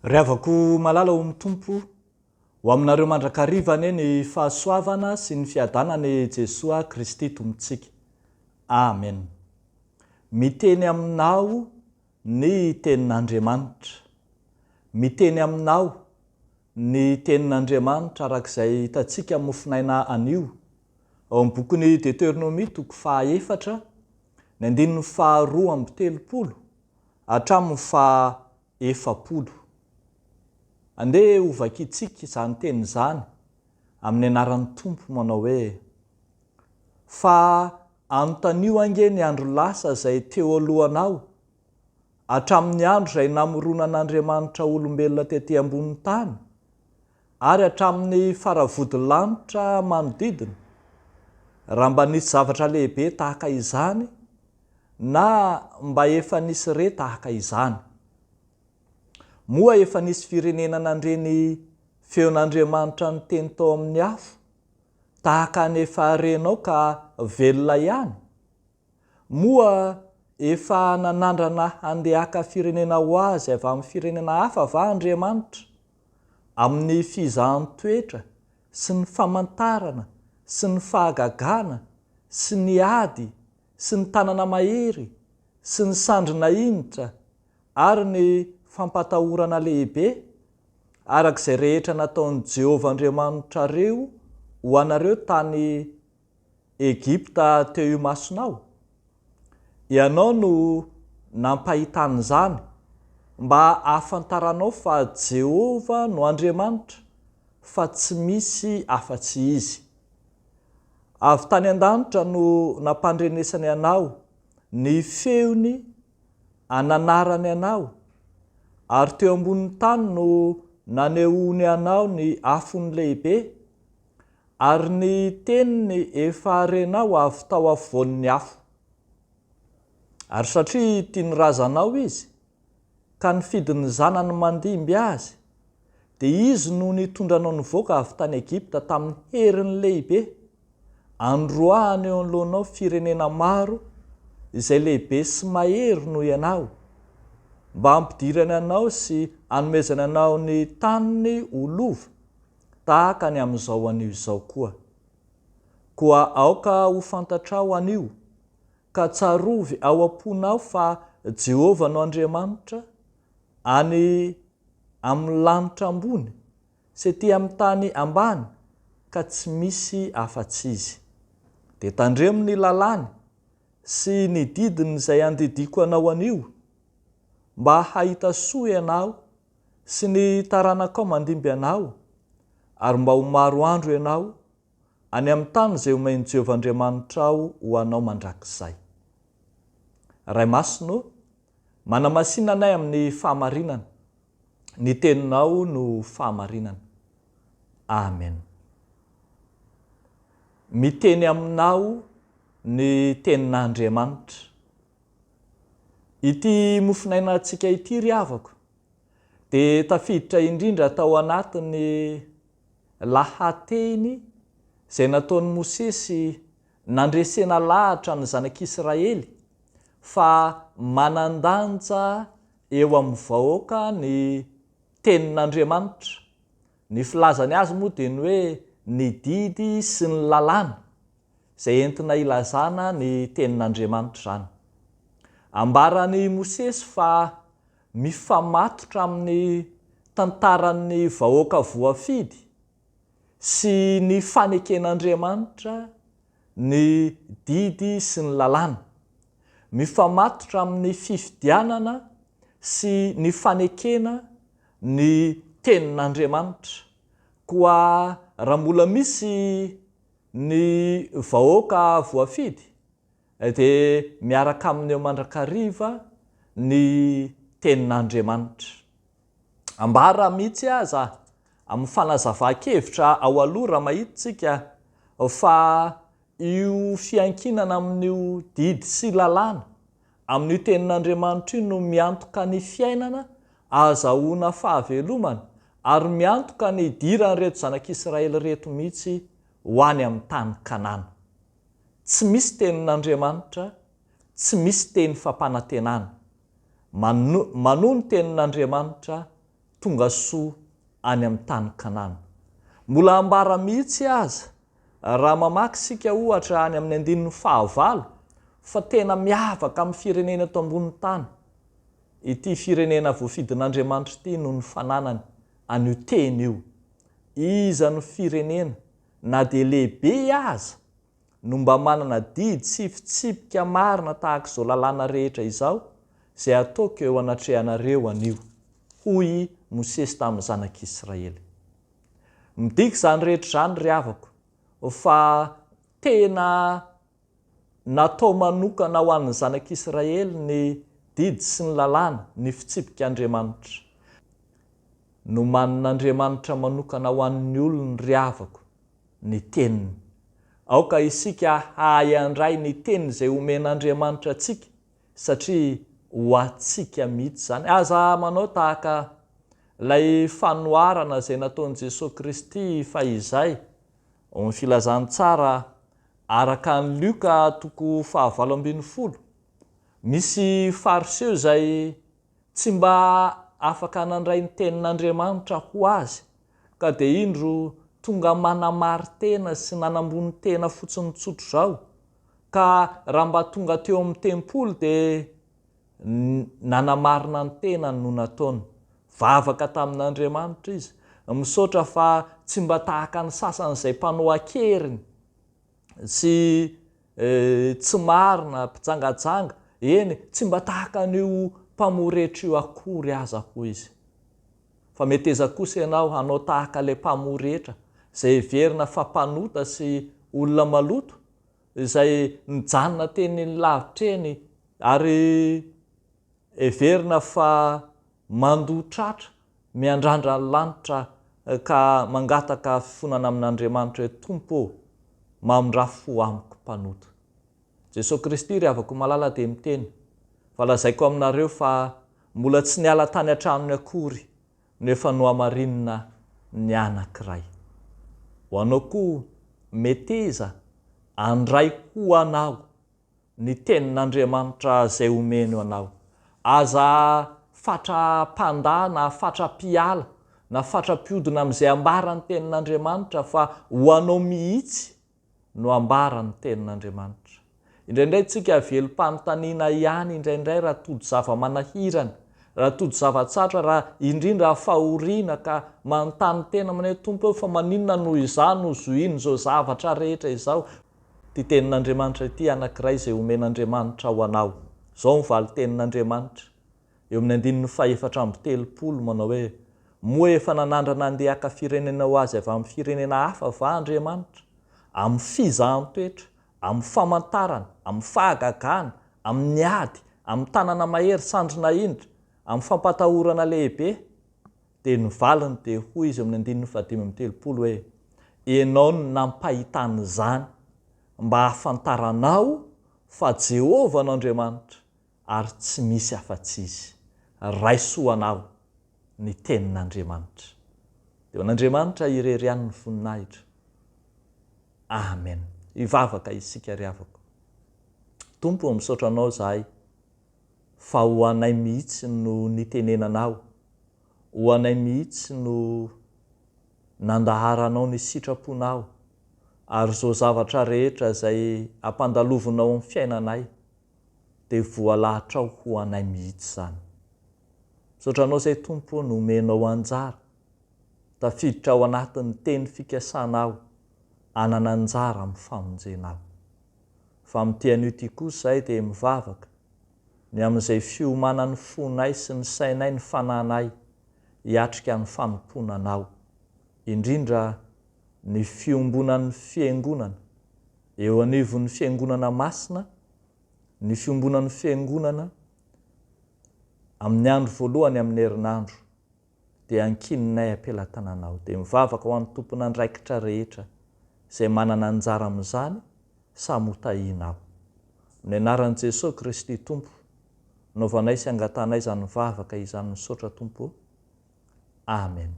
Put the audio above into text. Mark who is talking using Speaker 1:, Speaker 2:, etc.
Speaker 1: Riavako malala ho mitompo ho aminareo mandrakarivany ny fahasoavana sy ny fiadanany Jesoa Kristy tompontsika. Amen. Miteny aminao ny tenin'Andriamanitra. Miteny aminao ny tenin'Andriamanitra arak'izay hitantsika mofinaina anio ao amin'ny bokin'ny Deoteronomia toko 4 ny andininy 2:30 hatramin'ny 4:40. Andeha ho vakitsika izany teny izany amin'ny anaran'ny Tompo manao hoe: fa anontanio ange ny andro lasa izay teo alohanao, hatramin'ny andro izay namoronan'Andriamanitra olombelona tetỳ ambonin'ny tany, ary hatramin'ny faravodilanitra manodidina, raha mba nisy zavatra lehibe tahaka izany na mba efa nisy re tahaka izany. Moa efa nisy firenena nandreny feon'Andriamanitra ny teny tao amin'ny afo, tahaka ny efa renao ka velona ihany. Moa efa nanandrana handehaka firenena ho azy avy amin'ny firenena hafa va Andriamanitra, amin'ny fizahan-toetra sy ny famantarana sy ny fahagagana sy ny ady sy ny tanana mahery sy ny sandrina initra ary ny fampatahorana lehibe, arak'izay rehetra nataon'i Jehovah Andriamanitra reo ho anareo tany Egipta teo imasonao. Ianao no nampahitany izany mba ahafantaranao fa Jehovah no Andriamanitra, fa tsy misy afa-tsy izy. Avy tany an-danitra no nampandrenesany anao, ny feony ananarany anao, ary teo ambonin'ny tany no nanehoany anao ny afony lehibe, ary ny teniny efa renao avy tao afovoan'ny afo. Ary satria tia ny razanao izy, ka nifidy ny zanany mandimby azy, dia izy no nitondranao nivoaka avy tany Egipta tamin'ny heriny lehibe, androahany eo anoloanao firenena maro izay lehibe sy mahery noho ianao, mba hampidirany anao sy hanomezany anao ny taniny ho lova tahaka ny amin'izao anio izao koa. Koa aoka ho fantatrao anio, ka tsarovy ao am-ponao fa Jehovah no Andriamanitra, any amin'ny lanitra ambony sy ety amin'ny tany ambany, ka tsy misy afa-tsy izy. Dia tandremo ny lalàny sy ny didiny izay andidiko anao anio, mba hahita soa ianao sy ny taranakao mandimby anao, ary mba ho maro andro ianao any amin'ny tany izay omen'i Jehovah Andriamanitrao ho anao mandrakizay. Ray masino, manamasinanay amin'ny fahamarinana, ny teninao no fahamarinana. Amen. Miteny aminao ny tenin'Andriamanitra. Ity mofinaina antsika ity ry havako dia tafiditra indrindra tao anatin'ny lahateny izay nataon'i Mosesy nandresena lahatra ny zanak'Israely fa manandanja eo amin'ny vahoaka ny tenin'Andriamanitra. Ny filazany azy moa dia ny hoe ny didy sy ny lalàna izay entina ilazana ny tenin'Andriamanitra izany. Ambarany Mosesy fa mifamatotra amin'ny tantaran'ny vahoaka voafidy sy ny faneken'Andriamanitra ny didy sy ny lalàna. Mifamatotra amin'ny fifidianana sy ny fanekena ny tenin'Andriamanitra. Koa raha mbola misy ny vahoaka voafidy, dia miaraka amin'ny eo mandrakariva ny tenin'Andriamanitra. Ambara mihitsy aza amin'ny fanazava-kevitra ao aloha raha mahitsika fa io fiankinana amin'io didy sy lalàna amin'io tenin'Andriamanitra io no miantoka ny fiainana ahazahoana fahavelomana ary miantoka ny idiran'ny reto zanak'Israely reto mihitsy ho any amin'ny tany Kanana. Tsy misy tenin'Andriamanitra, tsy misy teny fampanantenana. Manono tenin'Andriamanitra tonga soa any amin'ny tany Kanana. Mbola ambara mihitsy aza raha mamaky sika ohatra any amin'ny 19 fa tena miavaka amin'ny firenena eto ambony tany. Ity firenena voafidin'Andriamanitra ity no ny fananany an'io teny io. Iza no firenena na dia lehibe aza no mba manana didy tsifitsipika marina tahaka izao lalàna rehetra izao izay ataoko eo anatrehanareo anio, hoy Mosesy tamin'ny zanak'Israely. Midika izany rehetra izany ry havako fa tena natao manokana ho an'ny zanak'Israely ny didy sy ny lalàna, ny fitsipik'Andriamanitra. Nomanin'Andriamanitra manokana ho an'ny olony ry havako ny teniny. Aoka isika hahay andray ny teniny izay omen'Andriamanitra antsika satria ho antsika mihitsy izany. Aza manao tahaka ilay fanoharana izay nataon'i Jesosy Kristy fa izay ny filazantsara araka ny Luka 7:20. Misy fariseo izay tsy mba afaka nandray ny tenin'Andriamanitra ho azy ka dia indro tonga manamary tena sy nanambony tena fotsiny tsotro izao, ka raha mba tonga teo amin'ny tempoly dia nanamarina ny tenany no nataony. Vavaka tamin'Andriamanitra izy, misaotra fa tsy mba tahaka ny sasany izay mpanao akeriny sy tsy marina, mpijangajanga, eny tsy mba tahaka an'io mpamoretra io akory aza hoy izy. Fa mety eza kosa ianao hanao tahaka ilay mpamoretra izay heverina fa mpanota sy olona maloto, izay nijanona teny lavitra eny ary heverina fa mandotratra miandrandra ny lanitra ka mangataka fifonana amin'Andriamanitra hoe Tompo, mamondrafo amiko mpanota. Jesosy Kristy ry havako malala dia miteny, fa lazaiko aminareo fa mbola tsy niala tany an-tranony akory nefa nohamarinina ny anankiray. Ho anao koa meteza andray koa anao ny tenin'Andriamanitra izay omeny anao. Aza fatra-pandà na fatra-piala na fatra-piodina amin'izay ambara ny tenin'Andriamanitra fa ho anao mihitsy no ambara ny tenin'Andriamanitra. Indraindray tsika velom-panontaniana ihany, indraindray raha tody zava-manahirana, raha tody zava-tsatra, raha indrindra fahoriana ka manontany tena mane Tompo fa maninona noho izany no zohino izao zavatra rehetra izao. Ty tenin'Andriamanitra ity anankiray izay omen'Andriamanitra ho anao. Izao mivaly tenin'Andriamanitra eo amin'ny 4:30 manao hoe: moa efa nanandrana andeha haka firenena ho azy avy amin'ny firenena hafa va Andriamanitra, amin'ny fizahan-toetra, amin'ny famantarana, amin'ny fahagagana, amin'ny ady, amin'ny tanana mahery sandrina indra, amin'ny fampatahorana lehibe. Dia nivaliny dia hoy izy amin'ny 5:30 hoe: ianao no nampahitany izany mba hafantaranao fa Jehovah no Andriamanitra ary tsy misy afa-tsy izy. Raisoanao ny tenin'Andriamanitra. Dia an'Andriamanitra irery ny voninahitra. Amen. Ivavaka isika ry havako. Tompo, misaotra anao zahay fa ho anay mihitsy no nitenenanao, ho anay mihitsy no nandaharanao ny sitraponao, ary izao zavatra rehetra izay ampandalovinao amin'ny fiainanay dia voalahatrao ho anay mihitsy izany. Misaotra anao izay Tompo no omenao anjara, tafiditra ao anatin'ny teny fikasanao, anana anjara amin'ny famonjenao. Fa amin'ity anio ity kosa zahay dia mivavaka ny amin'izay fiomanan'ny fonay sy ny sainay, ny fananay hiatrika ny fanomponanao, indrindra ny fiombonan'ny fiangonana eo anivon'ny fiangonana masina, ny fiombonan'ny fiangonana amin'ny andro voalohany amin'ny herinandro, dia ankininay ampelantananao. Dia mivavaka ho an'ny tompon'andraikitra rehetra izay manana anjara amin'izany samotahinao. Ny anaran'i Jesosy Kristy Tompo, naovanay sy angatanay izany mivavaka izany misaotra Tompo. Amen.